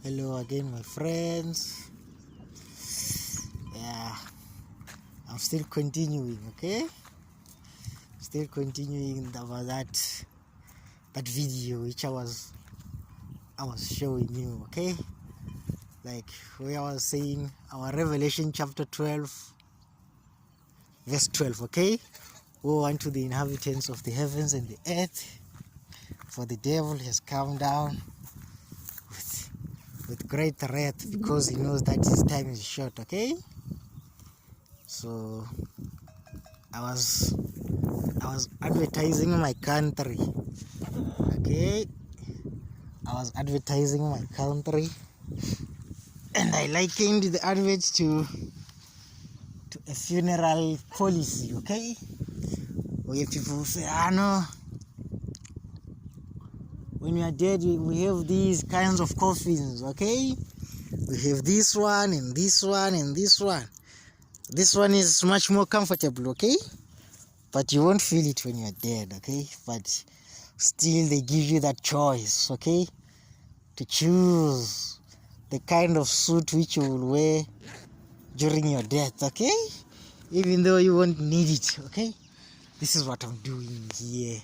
Hello again, my friends. Yeah, I'm still continuing, okay? Still continuing about that video which I was showing you, okay? Like where I was saying our Revelation chapter 12, verse 12, okay? Woe unto the inhabitants of the heavens and the earth, for the devil has come down with great wrath, because he knows that his time is short, okay? So I was advertising my country, okay? I was advertising my country, and I likened the advert to a funeral policy, okay? Where people say, no, when we are dead, we have these kinds of coffins, okay? We have this one and this one and this one. This one is much more comfortable, okay? But you won't feel it when you're dead, okay? But still they give you that choice, okay? To choose the kind of suit which you will wear during your death, okay? Even though you won't need it, okay? This is what I'm doing here.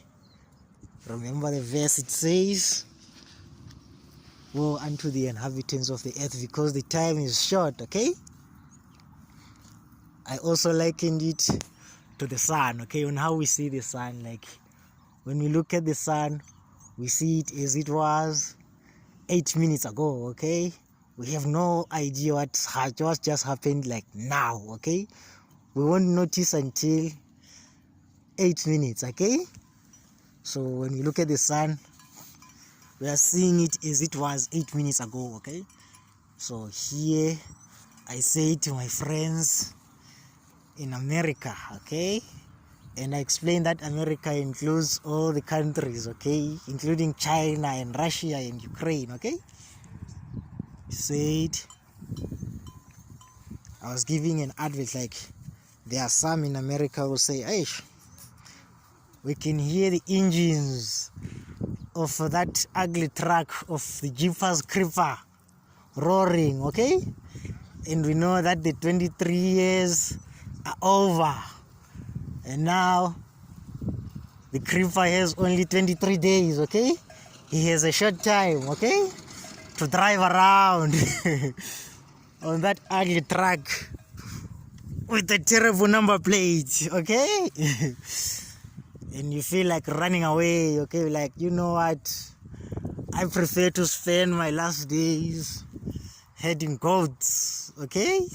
Remember the verse, it says, woe unto the inhabitants of the earth, because the time is short, okay? I also likened it to the sun, okay? On how we see the sun. Like when we look at the sun, we see it as it was 8 minutes ago, okay? We have no idea what just happened like now, okay? We won't notice until 8 minutes, okay? So when we look at the sun, we are seeing it as it was 8 minutes ago, okay? So here I say to my friends in America, okay? And I explain that America includes all the countries, okay? Including China and Russia and Ukraine, okay? Said, I was giving an advert, like there are some in America who say, hey, we can hear the engines of that ugly truck of the Jeepers Creeper roaring, okay? And we know that the 23 years are over, and now the Creeper has only 23 days, okay? He has a short time, okay, to drive around on that ugly truck with a terrible number plate, okay? And you feel like running away, okay? Like, you know what? I prefer to spend my last days herding goats, okay?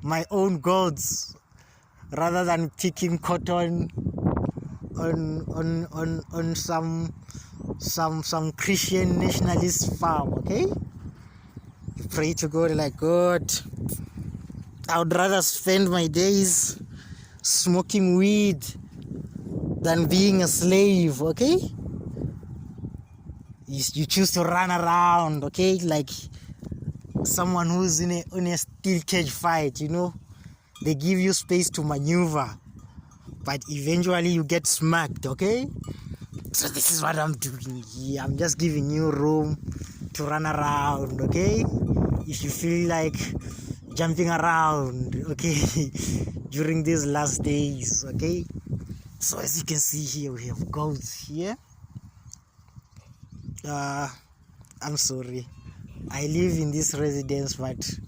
My own goats, rather than picking cotton on some Christian nationalist farm, okay? You pray to God, like, God, I would rather spend my days smoking weed than being a slave, okay? You choose to run around, okay? Like someone who's in a steel cage fight, you know? They give you space to maneuver, but eventually you get smacked, okay? So this is what I'm doing here. I'm just giving you room to run around, okay? If you feel like jumping around, okay, during these last days, okay? So as you can see here, we have goats here. I'm sorry, I live in this residence, but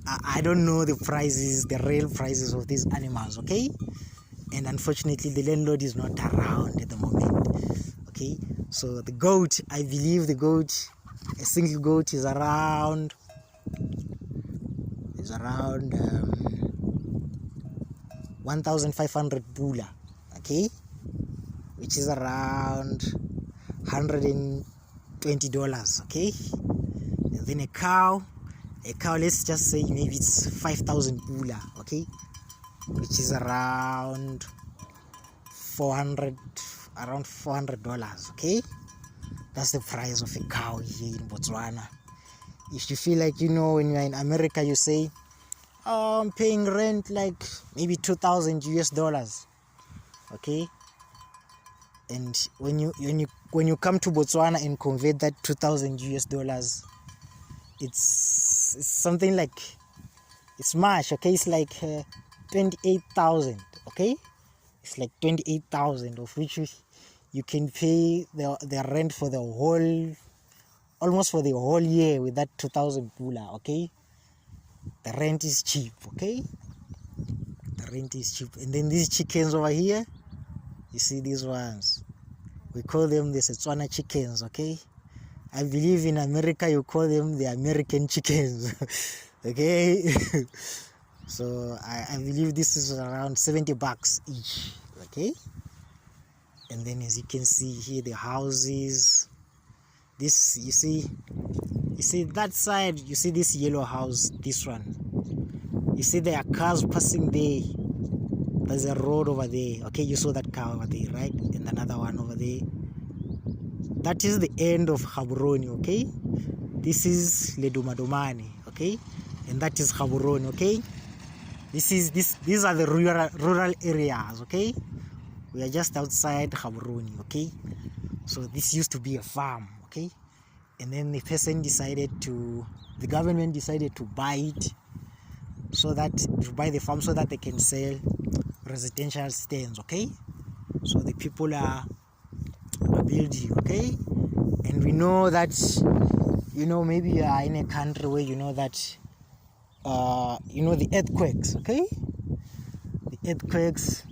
I don't know the prices, the real prices of these animals, okay? And unfortunately the landlord is not around at the moment, okay? So the goat, I believe the goat, a single goat is around 1,500 bula, okay, which is around $120, okay? And then a cow, let's just say maybe it's 5,000 bula, okay, which is around $400, okay? That's the price of a cow here in Botswana. If you feel like, you know, when you're in America, you say, oh, I'm paying rent like maybe $2,000, okay? And when you come to Botswana and convert that $2,000, it's something like, it's much, okay? It's like 28,000, okay? It's like 28,000, of which you can pay the rent for the whole, almost for the whole year with that 2,000 pula, okay? The rent is cheap, okay? The rent is cheap. And then these chickens over here, you see these ones, we call them the Botswana chickens, okay? I believe in America you call them the American chickens. Okay. So I believe this is around $70 each, okay? And then as you can see here, the houses, this, you see that side, you see this yellow house, this one, you see there are cars passing there. There's a road over there, okay? You saw that car over there, right? And another one over there. That is the end of Gaborone, okay? This is Ledumadomane, okay? And that is Gaborone, okay? These are the rural areas, okay? We are just outside Gaborone, okay? So this used to be a farm, okay? And then the government decided to buy it, to buy the farm so that they can sell residential stands, okay? So the people are building, okay? And we know that, maybe you are in a country where you know that the earthquakes, okay? The earthquakes,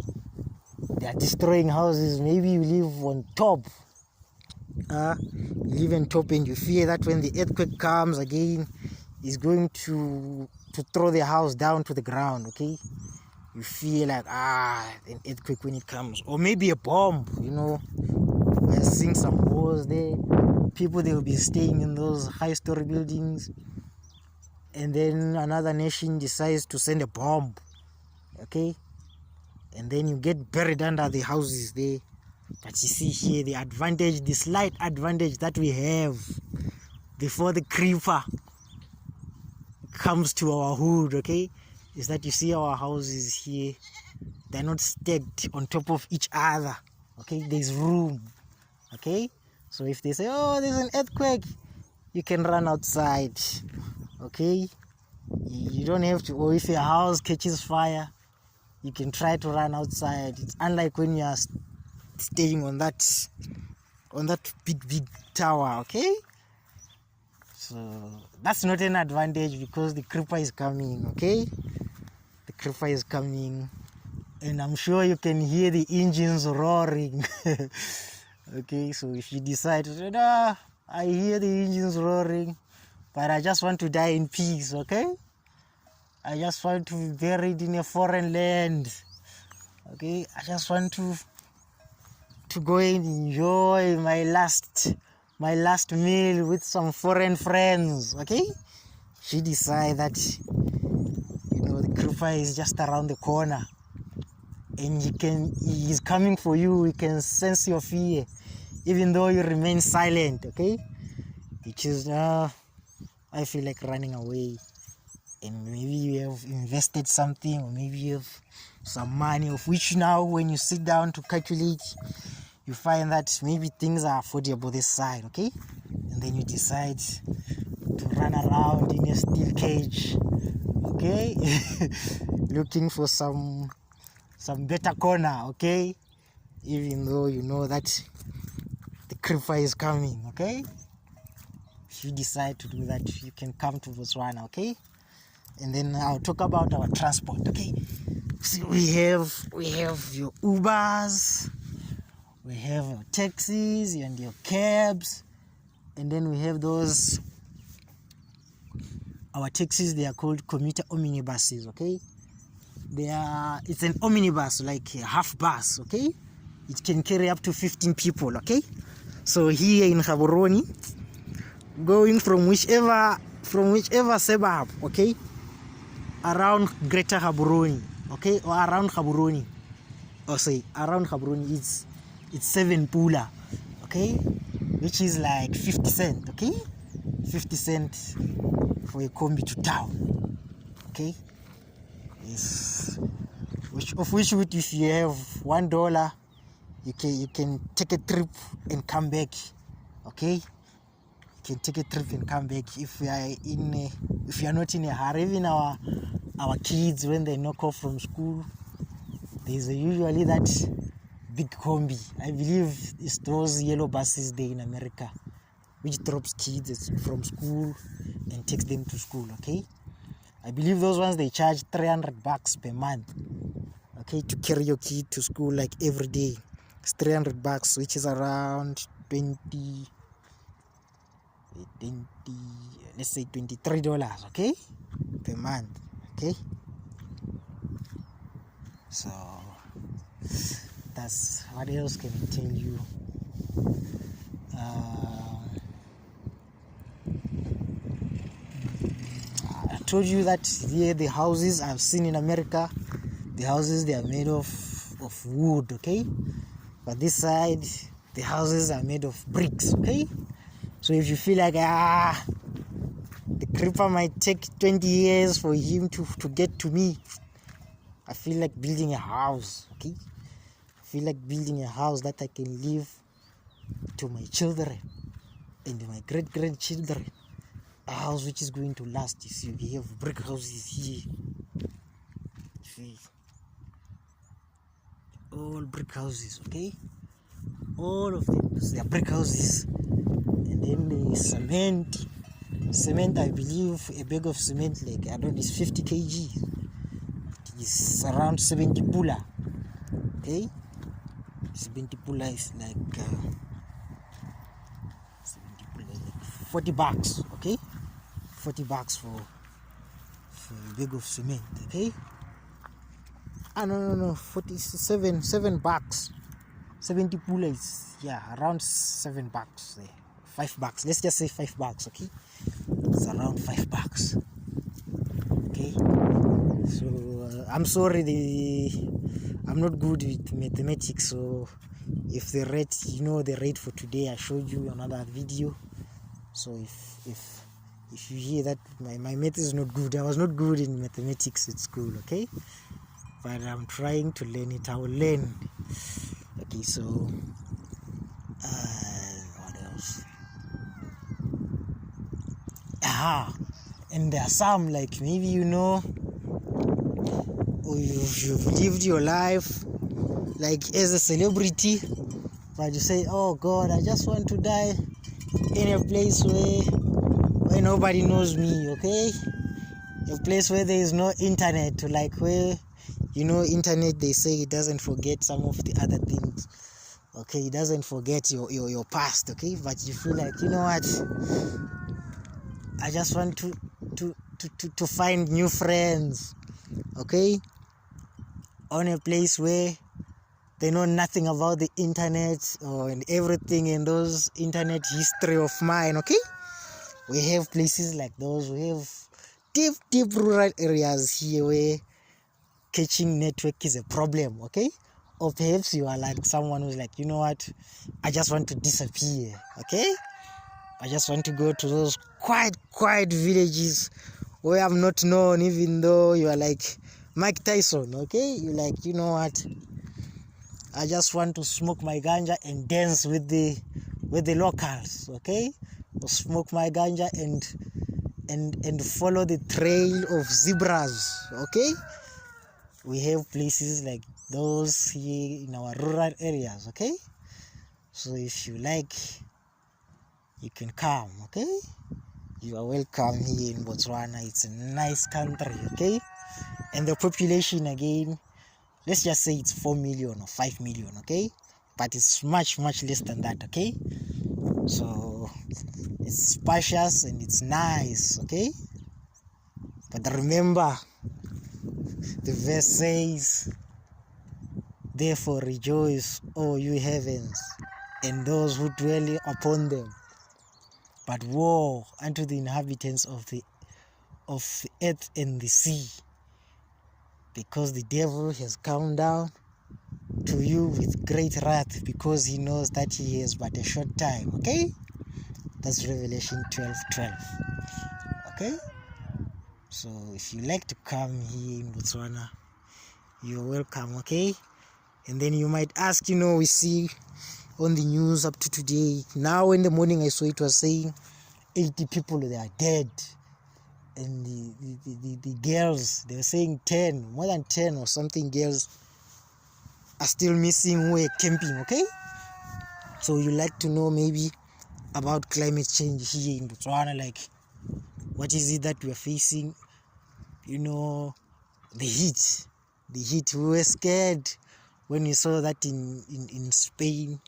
they are destroying houses. Maybe you live on top, you live on top, and you fear that when the earthquake comes again, it's going to throw the house down to the ground, okay? You feel like an earthquake when it comes, or maybe a bomb. We're seeing some wars there. People, they will be staying in those high-story buildings, and then another nation decides to send a bomb, okay? And then you get buried under the houses there. But you see here the slight advantage that we have before the creeper comes to our hood, okay, is that you see our houses here, they're not stacked on top of each other, okay? There's room, okay? So if they say, oh, there's an earthquake, you can run outside, okay? You don't have to, or if your house catches fire, you can try to run outside. It's unlike when you are staying on that big tower, okay? So that's not an advantage because the creeper is coming, okay? The creeper is coming, and I'm sure you can hear the engines roaring. Okay, so if you decide to say, I hear the engines roaring, but I just want to die in peace, okay? I just want to be buried in a foreign land, okay? I just want to go and enjoy my last meal with some foreign friends, okay? She decide that the creeper is just around the corner, and he is coming for you. He can sense your fear, even though you remain silent, okay? Which is I feel like running away, and maybe you have invested something, or maybe you have some money, of which now when you sit down to calculate, you find that maybe things are affordable this side, okay? And then you decide to run around in a steel cage, okay? Looking for some better corner, okay? Even though you know that the creeper is coming, okay? If you decide to do that, you can come to Botswana, okay? And then I'll talk about our transport, okay? See, we have your Ubers, we have your taxis and your cabs, and then we have our taxis. They are called commuter omnibuses, okay? It's an omnibus, like a half bus, okay? It can carry up to 15 people, okay? So here in Gaborone, going from whichever suburb, okay, around Greater Gaborone, okay, or around Gaborone, around Gaborone, it's 7 pula, okay, which is like 50 cents, okay, 50 cents for a combi to town, okay. Yes. Which if you have $1, you can take a trip and come back, okay. You can take a trip and come back if we are if you are not in a hurry. Even our kids, when they knock off from school, there's usually that big combi. I believe it's those yellow buses there in America, which drops kids from school and takes them to school. Okay, I believe those ones they charge $300 per month. Okay, to carry your kid to school like every day. It's $300, which is around 20, let's say $23, okay, per month. Okay, so that's what else can I tell you. I told you that here the houses I've seen in America, the houses they are made of wood, okay, but this side the houses are made of bricks. Okay, so if you feel like the creeper might take 20 years for him to get to me, I feel like building a house. Okay, I feel like building a house that I can leave to my children and my great-grandchildren, a house which is going to last. You see, we have brick houses here. See, all brick houses, okay, all of them, they are brick houses. And then the cement, I believe a bag of cement, like I don't know, is 50 kg. It is around 70 pula. Okay, 70 pula is like $40. Okay, $40 for a bag of cement. Okay, no, $7. 70 pula is, yeah, around $7 there. $5. Let's just say $5. Okay, it's around $5. Okay, so I'm sorry, I'm not good with mathematics. So if the rate, the rate for today, I showed you another video. So if you hear that my math is not good, I was not good in mathematics at school. Okay, but I'm trying to learn it. I will learn. Okay, so what else? And there are some, like, maybe or you've lived your life like as a celebrity, but you say, oh God, I just want to die in a place where nobody knows me. Okay, a place where there is no internet, like where internet, they say it doesn't forget some of the other things. Okay, it doesn't forget your past. Okay, but you feel like, what, I just want to find new friends. Okay, on a place where they know nothing about the internet and everything in those internet history of mine. Okay, we have places like those. We have deep rural areas here where catching network is a problem. Okay, or perhaps you are like someone who's like, what, I just want to disappear. Okay, I just want to go to those quiet villages where I'm not known, even though you are like Mike Tyson. Okay, you're like, what, I just want to smoke my ganja and dance with the locals. Okay, or smoke my ganja and follow the trail of zebras. Okay, we have places like those here in our rural areas. Okay, so if you like, you can come. Okay, you are welcome here in Botswana. It's a nice country. Okay, and the population, again, let's just say it's 4 million or 5 million. Okay, but it's much less than that. Okay, so it's spacious and it's nice. Okay, but remember, the verse says, therefore rejoice, O you heavens, and those who dwell upon them. But woe unto the inhabitants of the earth and the sea, because the devil has come down to you with great wrath, because he knows that he has but a short time. Okay, that's Revelation 12:12. Okay, so if you like to come here in Botswana, you're welcome. Okay, and then you might ask, we see on the news up to today, now in the morning I saw it was saying 80 people, they are dead. And the girls, they were saying 10, more than 10 or something girls are still missing who were camping, okay? So you like to know maybe about climate change here in Botswana, like what is it that we are facing? You know, the heat. We were scared when we saw that in Spain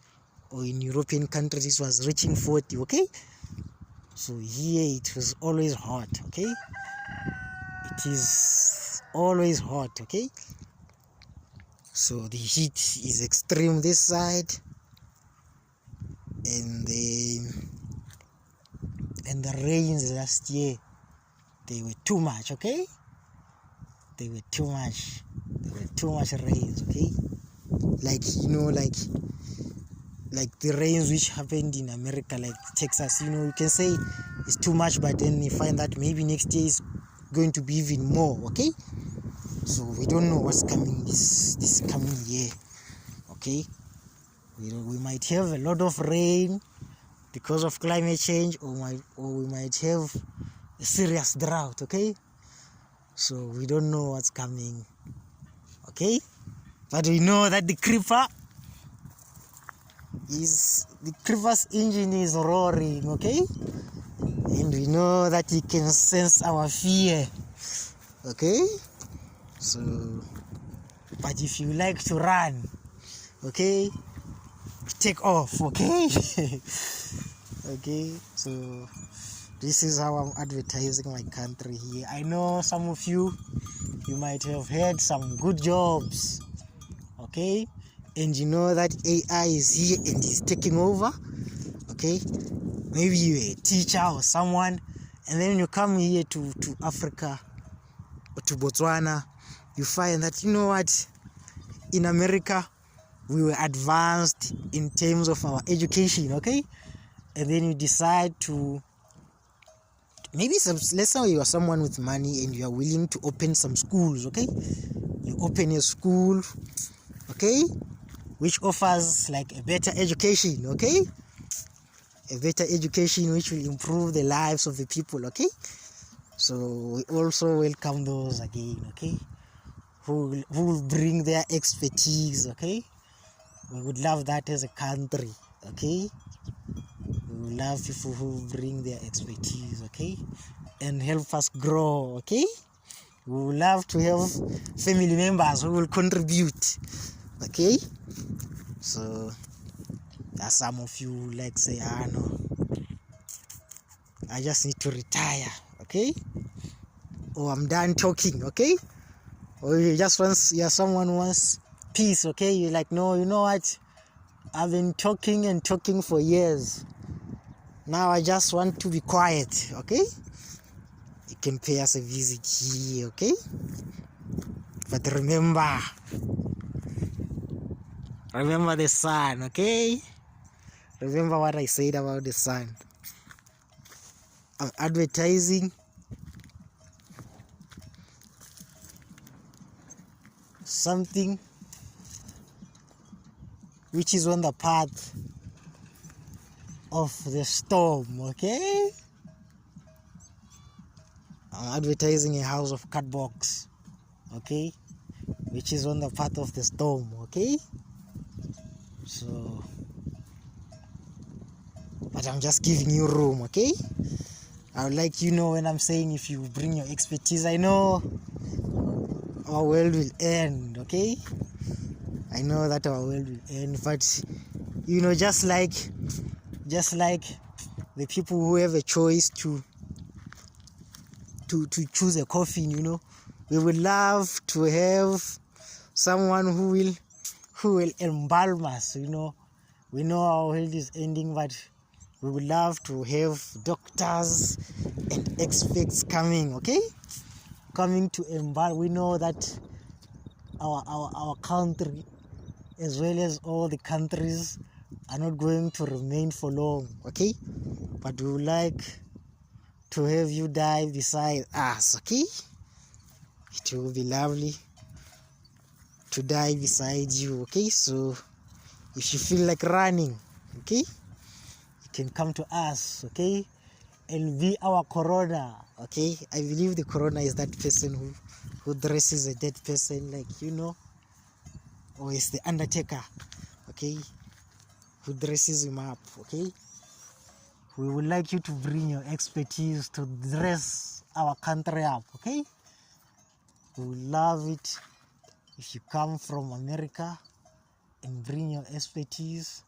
or in European countries it was reaching 40, okay? So here it was always hot, okay? It is always hot, okay? So the heat is extreme this side, and the rains last year, they were too much, okay? They were too much rains, okay? Like, you know, like the rains which happened in America, like Texas, you know, you can say it's too much, but then you find that maybe next year is going to be even more, okay? So we don't know what's coming this coming year, okay? We might have a lot of rain because of climate change, or we might have a serious drought, okay? So we don't know what's coming, okay? But we know that the creeper's engine is roaring, okay? And we know that he can sense our fear, okay? So, but if you like to run, okay, take off, okay? Okay, so this is how I'm advertising my country here. I know some of you might have had some good jobs, okay? And you know that AI is here and is taking over, okay? Maybe you're a teacher or someone, and then you come here to Africa or to Botswana, you find that, you know what, in America, we were advanced in terms of our education, okay? And then you decide to, maybe let's say you are someone with money and you are willing to open some schools, okay? You open a school, okay, which offers like a better education, okay? A better education which will improve the lives of the people, okay? So we also welcome those again, okay? Who will bring their expertise, okay? We would love that as a country, okay? We would love people who bring their expertise, okay? And help us grow, okay? We would love to have family members who will contribute, okay? So there's some of you like say, no, I just need to retire, okay? Or I'm done talking, okay? Or you just someone wants peace, okay? You're like, no, you know what? I've been talking and talking for years. Now I just want to be quiet, okay? You can pay us a visit here, okay? But remember the sun, okay? Remember what I said about the sun. I'm advertising something which is on the path of the storm, okay? I'm advertising a house of cardbox, okay? Which is on the path of the storm, okay? So, but I'm just giving you room, okay? I would like you know when I'm saying if you bring your expertise, I know our world will end, okay? I know that our world will end, but you know, just like the people who have a choice to choose a coffin, you know, we would love to have someone who will embalm us, you know. We know our world is ending, but we would love to have doctors and experts coming, okay? Coming to embalm. We know that our country, as well as all the countries, are not going to remain for long, okay? But we would like to have you die beside us, okay? It will be lovely to die beside you, okay? So if you feel like running, okay, you can come to us, okay? and be our Corona. Okay, I believe the Corona is that person who dresses a dead person, like, you know, or it's the Undertaker, okay, who dresses him up. Okay, we would like you to bring your expertise to dress our country up. Okay, we would love it if you come from America and bring your expertise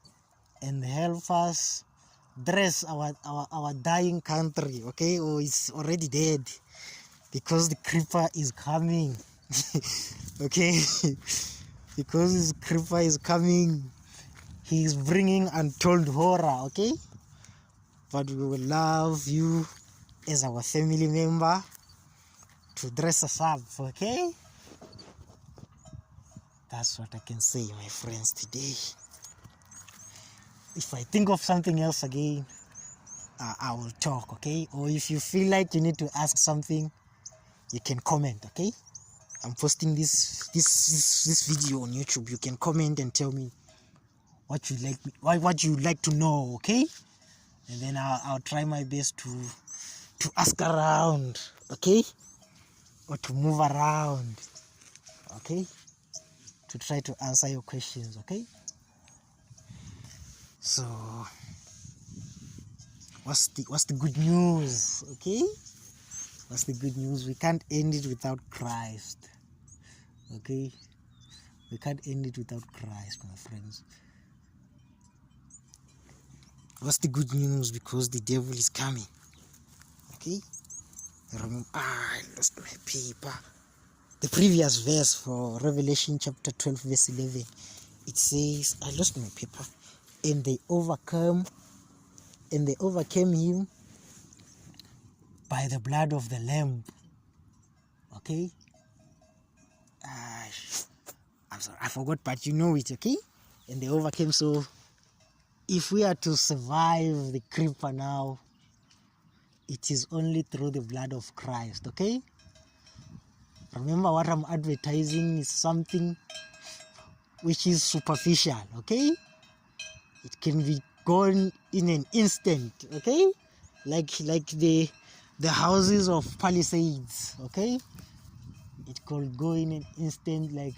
and help us dress our dying country. Okay, or it's already dead, because the creeper is coming. Okay, because the creeper is coming, he is bringing untold horror. Okay, but we will love you as our family member to dress us up. Okay, that's what I can say, my friends, today. If I think of something else again, I will talk. Okay, or if you feel like you need to ask something, you can comment. Okay, I'm posting this video on YouTube. You can comment and tell me what you like to know. Okay, and then I'll try my best to ask around. Okay, or to move around. Okay, to try to answer your questions. Okay, so what's the good news? Okay, what's the good news? We can't end it without Christ. Okay, we can't end it without Christ, my friends. What's the good news? Because the devil is coming. Okay, remember, I lost my paper. The previous verse for Revelation chapter 12 verse 11, it says, I lost my paper, and they overcame him by the blood of the Lamb. Okay, I'm sorry, I forgot, but you know it. Okay, and they overcame. So if we are to survive the creeper now, it is only through the blood of Christ. Okay, remember, what I'm advertising is something which is superficial. Okay, it can be gone in an instant. Okay, like the houses of Palisades. Okay, it could go in an instant, like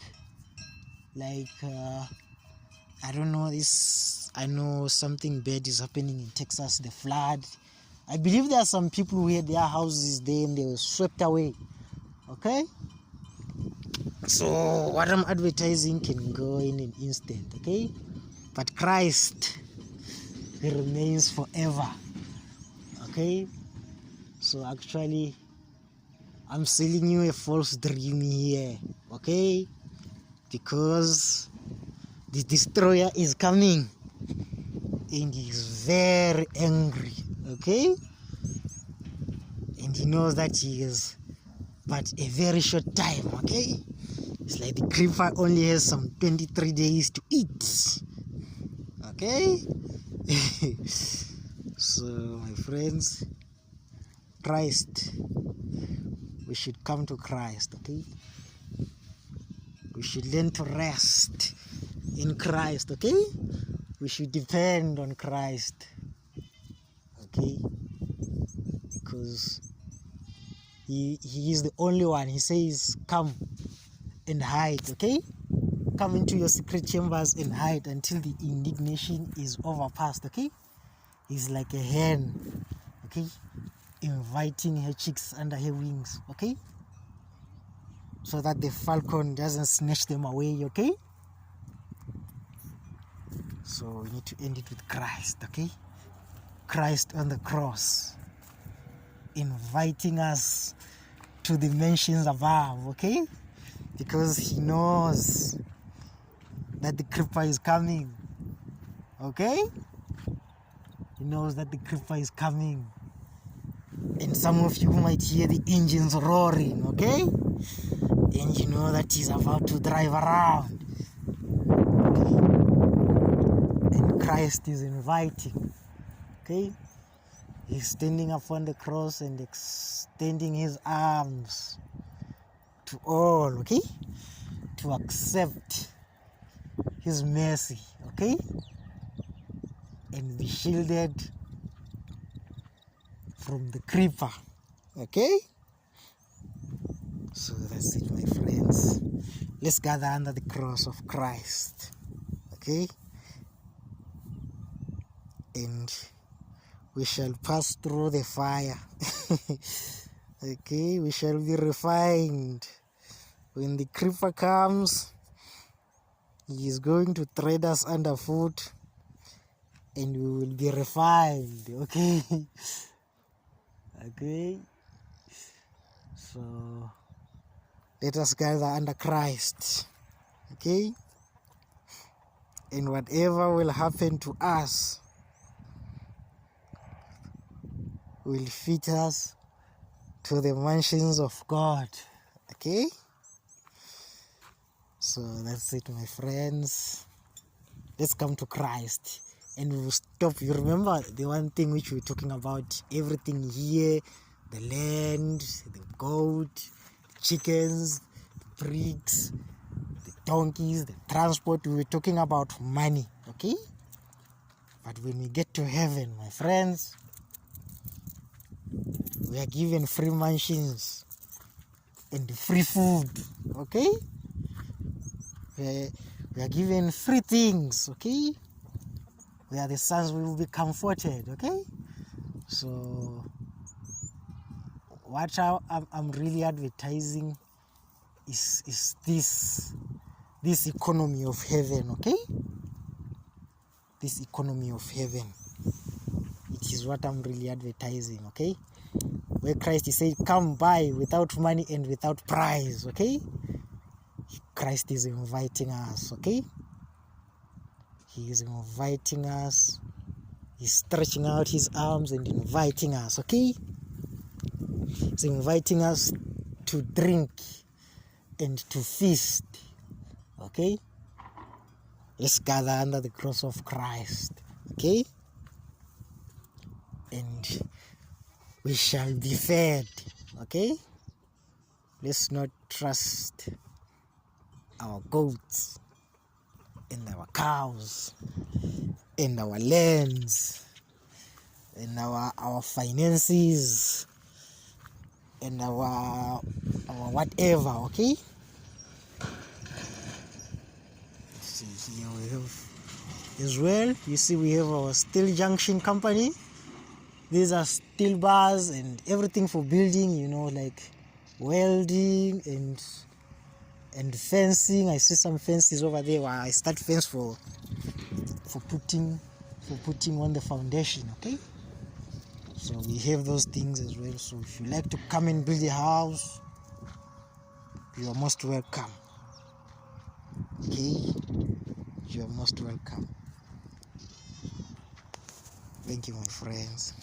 I don't know, I know something bad is happening in Texas, the flood. I believe there are some people who had their houses there and they were swept away. Okay, so what I'm advertising can go in an instant. Okay, but Christ, he remains forever. Okay, so actually I'm selling you a false dream here. Okay, because the destroyer is coming and he's very angry. Okay, and he knows that he is but a very short time. Okay, it's like the creeper only has some 23 days to eat. Okay, so my friends, Christ, we should come to Christ. Okay, we should learn to rest in Christ. Okay, we should depend on Christ. Okay, because he is the only one. He says, come and hide. Okay, come into your secret chambers and hide until the indignation is overpassed. Okay, he's like a hen. Okay, inviting her chicks under her wings. Okay, so that the falcon doesn't snatch them away. Okay, so we need to end it with Christ. Okay, Christ on the cross, inviting us to the mansions above. Okay, because he knows that the creeper is coming. Okay, he knows that the creeper is coming, and some of you might hear the engines roaring. Okay, and you know that he's about to drive around. Okay, and Christ is inviting. Okay, he's standing upon the cross and extending his arms to all. Okay, to accept his mercy. Okay, and be shielded from the creeper. Okay, so that's it, my friends. Let's gather under the cross of Christ. Okay, and we shall pass through the fire. Okay, we shall be refined. When the creeper comes, he is going to tread us underfoot, and we will be refined. Okay. Okay, so let us gather under Christ. Okay, and whatever will happen to us will fit us to the mansions of God. Okay, so that's it, my friends. Let's come to Christ and we will stop. You remember the one thing which we were talking about, everything here, the land, the goat, the chickens, the pigs, the donkeys, the transport. We were talking about money. Okay, but when we get to heaven, my friends, we are given free mansions and free food. Okay, we are given free things. Okay, we are the sons, we will be comforted. Okay, so what I'm really advertising is this economy of heaven. Okay, this economy of heaven, it is what I'm really advertising. Okay, where Christ is saying, come buy without money and without price. Okay, Christ is inviting us. Okay, he is inviting us. He's stretching out his arms and inviting us. Okay, he's inviting us to drink and to feast. Okay, let's gather under the cross of Christ. Okay, and we shall be fed. Okay, let's not trust our goats and our cows and our lands and our finances and our whatever. Okay, see here we have as well, you see we have our steel junction company. These are steel bars and everything for building, you know, like welding and fencing. I see some fences over there. I start fence for putting on the foundation. Okay, so we have those things as well. So if you like to come and build a house, you are most welcome. Okay, you are most welcome. Thank you, my friends.